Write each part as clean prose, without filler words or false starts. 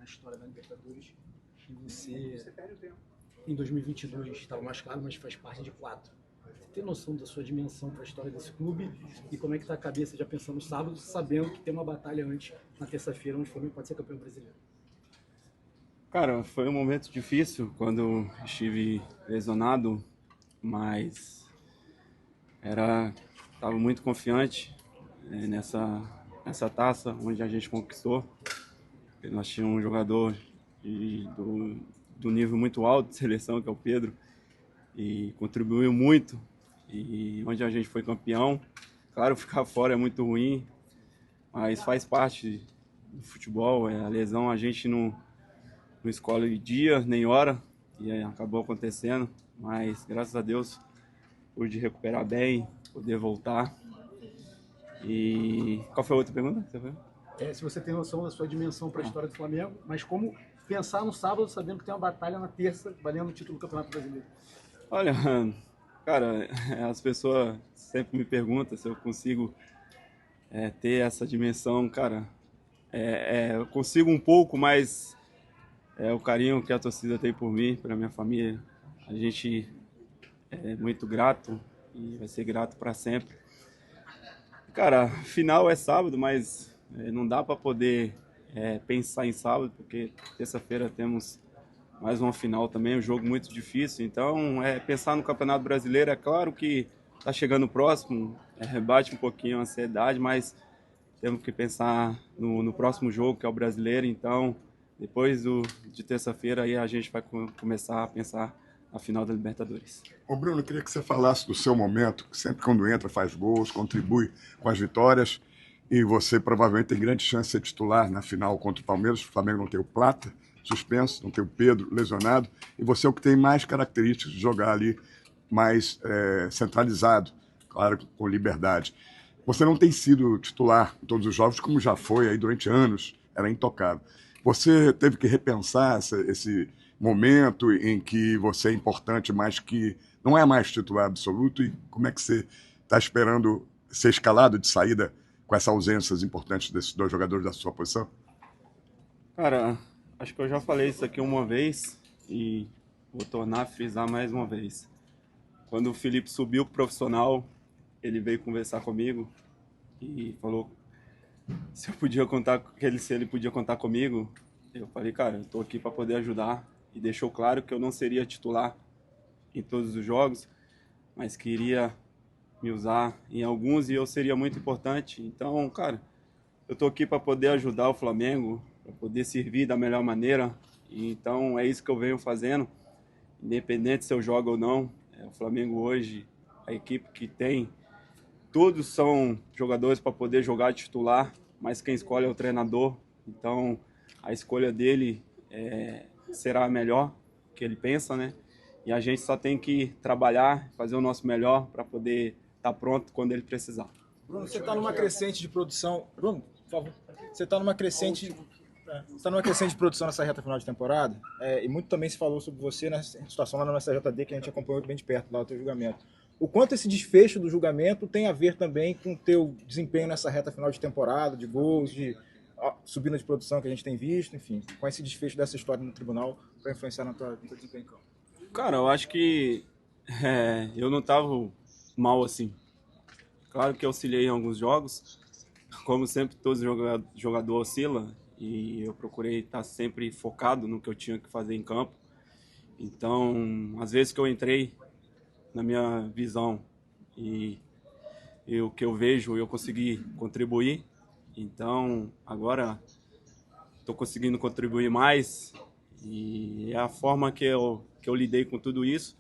na história da Libertadores. E você, em 2022, estava machucado, mas faz parte de 4. Você tem noção da sua dimensão para a história desse clube? E como é que está a cabeça já pensando no sábado, sabendo que tem uma batalha antes, na terça-feira, onde o Flamengo pode ser campeão brasileiro? Cara, foi um momento difícil quando estive lesionado, mas estava muito confiante nessa taça onde a gente conquistou. Nós tínhamos um jogador do nível muito alto de seleção, que é o Pedro, e contribuiu muito. E onde a gente foi campeão, claro, ficar fora é muito ruim, mas faz parte do futebol. A lesão a gente não escolhe dia nem hora, e aí acabou acontecendo, mas graças a Deus pude recuperar bem, poder voltar. E qual foi a outra pergunta? Se você tem noção da sua dimensão para a história do Flamengo, mas como pensar no sábado sabendo que tem uma batalha na terça valendo o título do Campeonato Brasileiro? Olha, cara, as pessoas sempre me perguntam se eu consigo ter essa dimensão, cara. Eu consigo um pouco, mas o carinho que a torcida tem por mim, pela minha família, a gente é muito grato e vai ser grato para sempre. Cara, final é sábado, mas não dá para poder pensar em sábado, porque terça-feira temos mais uma final também, um jogo muito difícil. Então, pensar no Campeonato Brasileiro, é claro que está chegando próximo, bate um pouquinho a ansiedade, mas temos que pensar no próximo jogo, que é o Brasileiro. Então, depois de terça-feira, aí a gente vai começar a pensar na final da Libertadores. Ô Bruno, eu queria que você falasse do seu momento, que sempre quando entra faz gols, contribui com as vitórias, e você provavelmente tem grande chance de ser titular na final contra o Palmeiras. O Flamengo não tem o Plata suspenso, não tem o Pedro lesionado, e você é o que tem mais características de jogar ali mais centralizado, claro, com liberdade. Você não tem sido titular em todos os jogos, como já foi aí durante anos, era intocável. Você teve que repensar esse momento em que você é importante, mas que não é mais titular absoluto, e como é que você está esperando ser escalado de saída com essas ausências importantes desses dois jogadores da sua posição? Cara, acho que eu já falei isso aqui uma vez e vou tornar a frisar mais uma vez. Quando o Felipe subiu pro profissional, ele veio conversar comigo e falou se ele podia contar comigo. Eu falei, cara, eu tô aqui para poder ajudar, e deixou claro que eu não seria titular em todos os jogos, mas queria me usar em alguns e eu seria muito importante. Então, cara, eu tô aqui para poder ajudar o Flamengo, para poder servir da melhor maneira. E então é isso que eu venho fazendo, independente se eu jogo ou não. O Flamengo hoje, a equipe que tem, todos são jogadores para poder jogar de titular, mas quem escolhe é o treinador. Então a escolha dele será a melhor que ele pensa, né? E a gente só tem que trabalhar, fazer o nosso melhor para poder estar pronto quando ele precisar. Bruno, você está numa crescente de produção. Bruno, por favor. Você está numa crescente. Você está numa crescente de produção nessa reta final de temporada, e muito também se falou sobre você nessa situação lá no STJD, que a gente acompanhou bem de perto lá o teu julgamento. O quanto esse desfecho do julgamento tem a ver também com o teu desempenho nessa reta final de temporada, de gols, de subida de produção que a gente tem visto, enfim, com esse desfecho dessa história no tribunal para influenciar no teu desempenho em campo? Cara, eu acho que eu não estava mal assim. Claro que eu auxiliei em alguns jogos, como sempre todo jogador oscila, e eu procurei estar sempre focado no que eu tinha que fazer em campo. Então, às vezes que eu entrei na minha visão e o que eu vejo, eu consegui contribuir. Então, agora estou conseguindo contribuir mais, e é a forma que eu lidei com tudo isso,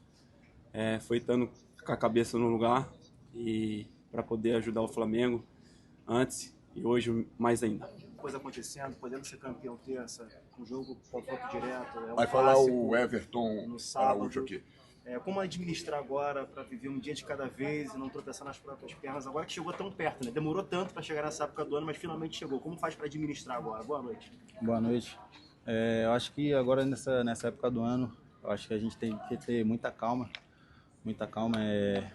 foi estando com a cabeça no lugar e para poder ajudar o Flamengo antes e hoje mais ainda. Coisa acontecendo, podendo ser campeão terça, um jogo confronto direto. Vai falar o Everton no sábado. Araújo aqui. Como administrar agora para viver um dia de cada vez e não tropeçar nas próprias pernas, agora que chegou tão perto, né? Demorou tanto para chegar nessa época do ano, mas finalmente chegou. Como faz para administrar agora? Boa noite. Boa noite. Eu acho que agora nessa época do ano, eu acho que a gente tem que ter muita calma. Muita calma,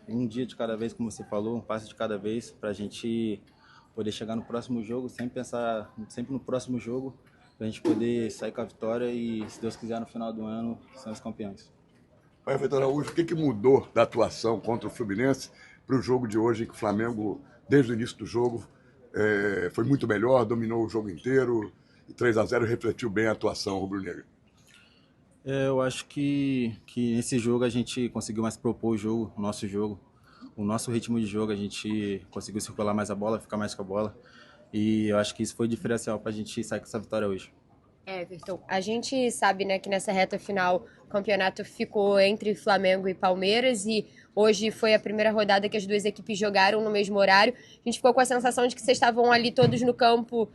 um dia de cada vez, como você falou, um passo de cada vez, para a gente poder chegar no próximo jogo, sempre pensar sempre no próximo jogo pra gente poder sair com a vitória e, se Deus quiser, no final do ano, sermos campeões. Vai, Vitor Araújo, o que mudou da atuação contra o Fluminense para o jogo de hoje, em que o Flamengo, desde o início do jogo, foi muito melhor, dominou o jogo inteiro, e 3-0 refletiu bem a atuação rubro-negra? Eu acho que nesse jogo a gente conseguiu mais propor o nosso ritmo de jogo, a gente conseguiu circular mais a bola, ficar mais com a bola, e eu acho que isso foi diferencial para a gente sair com essa vitória hoje. Everton, a gente sabe, né, que nessa reta final o campeonato ficou entre Flamengo e Palmeiras e hoje foi a primeira rodada que as duas equipes jogaram no mesmo horário. A gente ficou com a sensação de que vocês estavam ali todos no campo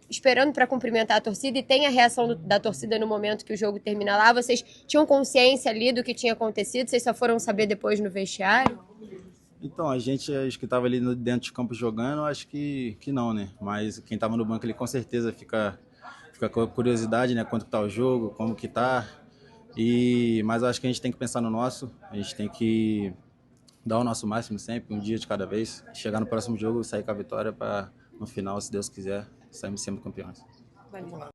esperando para cumprimentar a torcida e tem a reação da torcida no momento que o jogo termina lá. Vocês tinham consciência ali do que tinha acontecido? Vocês só foram saber depois no vestiário? Então, a gente, acho que estava ali dentro de campo jogando, acho que não, né? Mas quem estava no banco ali com certeza fica com curiosidade, né? Quanto que tá o jogo, como que tá. Mas eu acho que a gente tem que pensar no nosso, a gente tem que dar o nosso máximo sempre, um dia de cada vez, chegar no próximo jogo e sair com a vitória para, no final, se Deus quiser, sairmos sempre campeões. Valeu.